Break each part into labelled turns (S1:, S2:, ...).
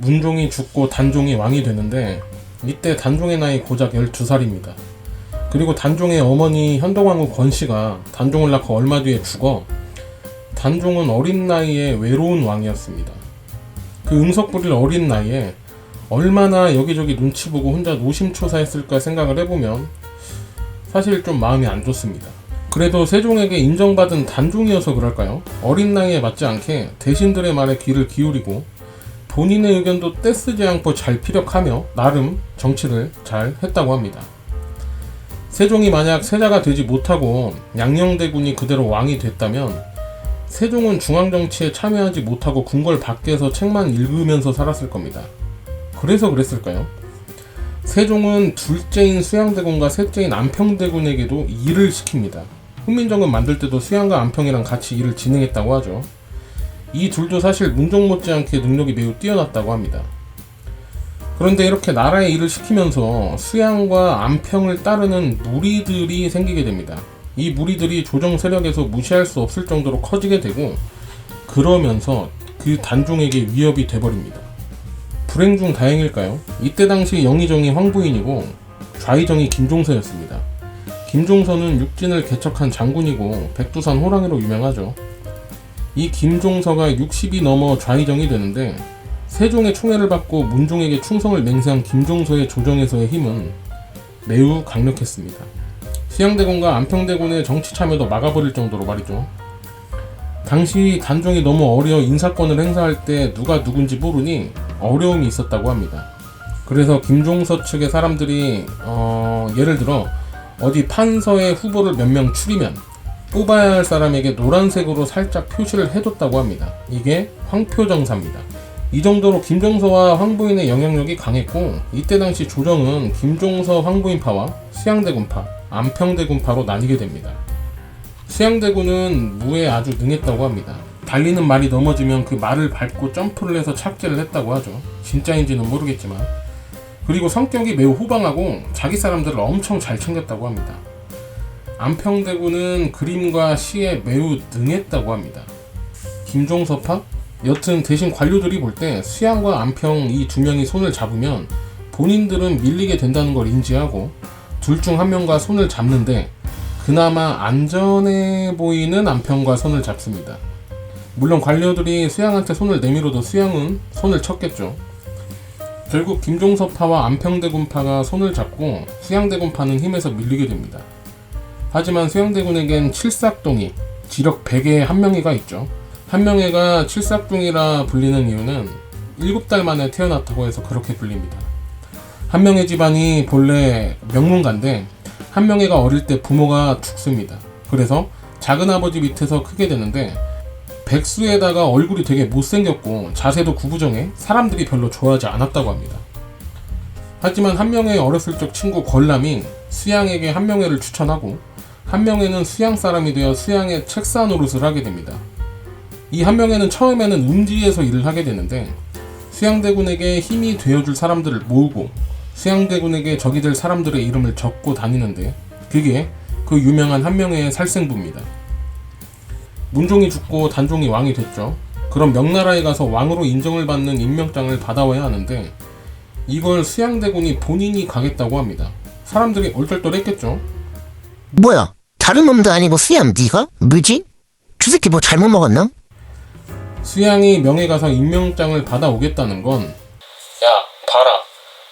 S1: 문종이 죽고 단종이 왕이 되는데 이때 단종의 나이 고작 12살입니다. 그리고 단종의 어머니 현덕왕후 권씨가 단종을 낳고 얼마 뒤에 죽어 단종은 어린 나이에 외로운 왕이었습니다. 그 응석 부릴 어린 나이에 얼마나 여기저기 눈치 보고 혼자 노심초사했을까 생각을 해보면 사실 좀 마음이 안 좋습니다. 그래도 세종에게 인정받은 단종이어서 그럴까요? 어린 나이에 맞지 않게 대신들의 말에 귀를 기울이고 본인의 의견도 떼쓰지 않고 잘 피력하며 나름 정치를 잘 했다고 합니다. 세종이 만약 세자가 되지 못하고 양녕대군이 그대로 왕이 됐다면 세종은 중앙정치에 참여하지 못하고 궁궐 밖에서 책만 읽으면서 살았을 겁니다. 그래서 그랬을까요? 세종은 둘째인 수양대군과 셋째인 안평대군에게도 일을 시킵니다. 훈민정음 만들 때도 수양과 안평이랑 같이 일을 진행했다고 하죠. 이 둘도 사실 문종 못지않게 능력이 매우 뛰어났다고 합니다. 그런데 이렇게 나라의 일을 시키면서 수양과 안평을 따르는 무리들이 생기게 됩니다. 이 무리들이 조정 세력에서 무시할 수 없을 정도로 커지게 되고 그러면서 그 단종에게 위협이 돼버립니다. 불행 중 다행일까요? 이때 당시 영의정이 황부인이고 좌의정이 김종서였습니다. 김종서는 육진을 개척한 장군이고 백두산 호랑이로 유명하죠. 이 김종서가 60이 넘어 좌의정이 되는데 세종의 총애를 받고 문종에게 충성을 맹세한 김종서의 조정에서의 힘은 매우 강력했습니다. 수양대군과 안평대군의 정치 참여도 막아버릴 정도로 말이죠. 당시 단종이 너무 어려 인사권을 행사할 때 누가 누군지 모르니 어려움이 있었다고 합니다. 그래서 김종서 측의 사람들이 예를 들어 어디 판서의 후보를 몇 명 추리면 뽑아야 할 사람에게 노란색으로 살짝 표시를 해뒀다고 합니다. 이게 황표정사입니다. 이 정도로 김종서와 황부인의 영향력이 강했고 이때 당시 조정은 김종서 황부인파와 수양대군파, 안평대군파로 나뉘게 됩니다. 수양대군은 무에 아주 능했다고 합니다. 달리는 말이 넘어지면 그 말을 밟고 점프를 해서 착지를 했다고 하죠. 진짜인지는 모르겠지만. 그리고 성격이 매우 호방하고 자기 사람들을 엄청 잘 챙겼다고 합니다. 안평대군은 그림과 시에 매우 능했다고 합니다. 김종서파? 여튼 대신 관료들이 볼 때 수양과 안평 이 두 명이 손을 잡으면 본인들은 밀리게 된다는 걸 인지하고 둘 중 한 명과 손을 잡는데 그나마 안전해 보이는 안평과 손을 잡습니다. 물론 관료들이 수양한테 손을 내밀어도 수양은 손을 쳤겠죠. 결국 김종서파와 안평대군파가 손을 잡고 수양대군파는 힘에서 밀리게 됩니다. 하지만 수양대군에겐 칠삭동이, 지력 100의 한명회가 있죠. 한명회가 칠삭둥이라 불리는 이유는 7달 만에 태어났다고 해서 그렇게 불립니다. 한명회 집안이 본래 명문가인데 한명회가 어릴 때 부모가 죽습니다. 그래서 작은아버지 밑에서 크게 되는데 백수에다가 얼굴이 되게 못생겼고 자세도 구부정해 사람들이 별로 좋아하지 않았다고 합니다. 하지만 한명회의 어렸을 적 친구 권람이 수양에게 한명회를 추천하고 한명회는 수양 사람이 되어 수양의 책사 노릇을 하게 됩니다. 이 한명회는 처음에는 음지에서 일을 하게 되는데 수양대군에게 힘이 되어줄 사람들을 모으고 수양대군에게 적이 될 사람들의 이름을 적고 다니는데 그게 그 유명한 한명회의 살생부입니다. 문종이 죽고 단종이 왕이 됐죠. 그럼 명나라에 가서 왕으로 인정을 받는 임명장을 받아와야 하는데 이걸 수양대군이 본인이 가겠다고 합니다. 사람들이 얼떨떨했겠죠.
S2: 뭐야? 다른 놈도 아니고 수양 네가? 뭐지? 저 새끼 뭐 잘못 먹었나?
S1: 수양이 명에 가서 임명장을 받아오겠다는 건 야 봐라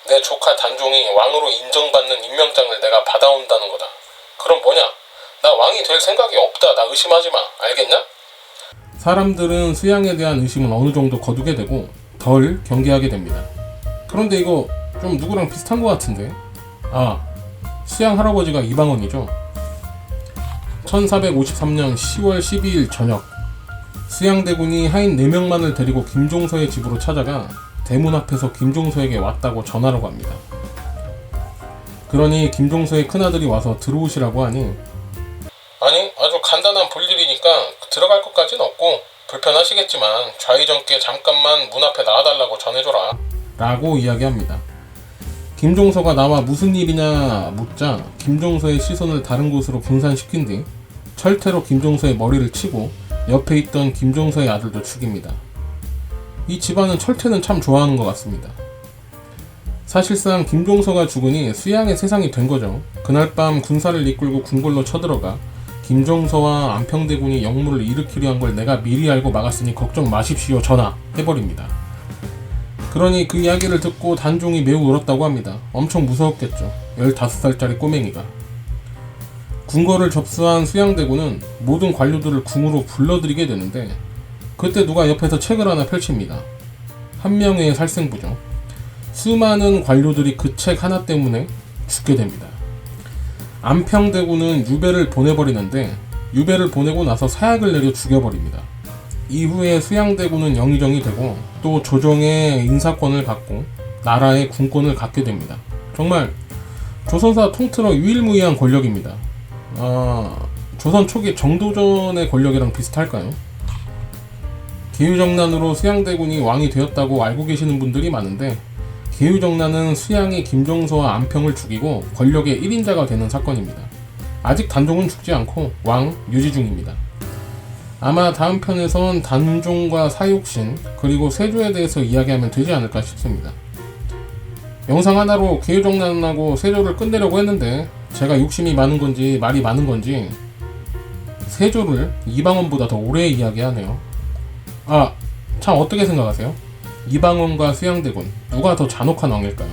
S1: 내 조카 단종이 왕으로 인정받는 임명장을 내가 받아온다는 거다. 그럼 뭐냐? 나 왕이 될 생각이 없다. 나 의심하지 마. 알겠냐? 사람들은 수양에 대한 의심은 어느 정도 거두게 되고 덜 경계하게 됩니다. 그런데 이거 좀 누구랑 비슷한 것 같은데? 아, 수양 할아버지가 이방원이죠. 1453년 10월 12일 저녁 수양대군이 하인 4명만을 데리고 김종서의 집으로 찾아가 대문 앞에서 김종서에게 왔다고 전하라고 합니다. 그러니 김종서의 큰아들이 와서 들어오시라고 하니 아니 아주 간단한 볼일이니까 들어갈 것까진 없고 불편하시겠지만 좌의정께 잠깐만 문 앞에 나와달라고 전해줘라 라고 이야기합니다. 김종서가 나와 무슨 일이냐 묻자 김종서의 시선을 다른 곳으로 분산시킨 뒤 철퇴로 김종서의 머리를 치고 옆에 있던 김종서의 아들도 죽입니다. 이 집안은 철퇴는 참 좋아하는 것 같습니다. 사실상 김종서가 죽으니 수양의 세상이 된 거죠. 그날 밤 군사를 이끌고 궁궐로 쳐들어가 김종서와 안평대군이 역무를 일으키려 한 걸 내가 미리 알고 막았으니 걱정 마십시오 전하 해버립니다. 그러니 그 이야기를 듣고 단종이 매우 울었다고 합니다. 엄청 무서웠겠죠. 15살짜리 꼬맹이가. 궁궐을 접수한 수양대군은 모든 관료들을 궁으로 불러들이게 되는데 그때 누가 옆에서 책을 하나 펼칩니다. 한 명의 살생부죠. 수많은 관료들이 그 책 하나 때문에 죽게 됩니다. 안평대군은 유배를 보내버리는데 유배를 보내고 나서 사약을 내려 죽여버립니다. 이후에 수양대군은 영의정이 되고 또 조정의 인사권을 갖고 나라의 군권을 갖게 됩니다. 정말 조선사 통틀어 유일무이한 권력입니다. 조선 초기 정도전의 권력이랑 비슷할까요? 계유정난으로 수양대군이 왕이 되었다고 알고 계시는 분들이 많은데 계유정난은 수양이 김종서와 안평을 죽이고 권력의 1인자가 되는 사건입니다. 아직 단종은 죽지 않고 왕 유지 중입니다. 아마 다음 편에선 단종과 사육신 그리고 세조에 대해서 이야기하면 되지 않을까 싶습니다. 영상 하나로 계유정난하고 세조를 끝내려고 했는데 제가 욕심이 많은 건지 말이 많은 건지 세조를 이방원보다 더 오래 이야기하네요. 참 어떻게 생각하세요? 이방원과 수양대군 누가 더 잔혹한 왕일까요?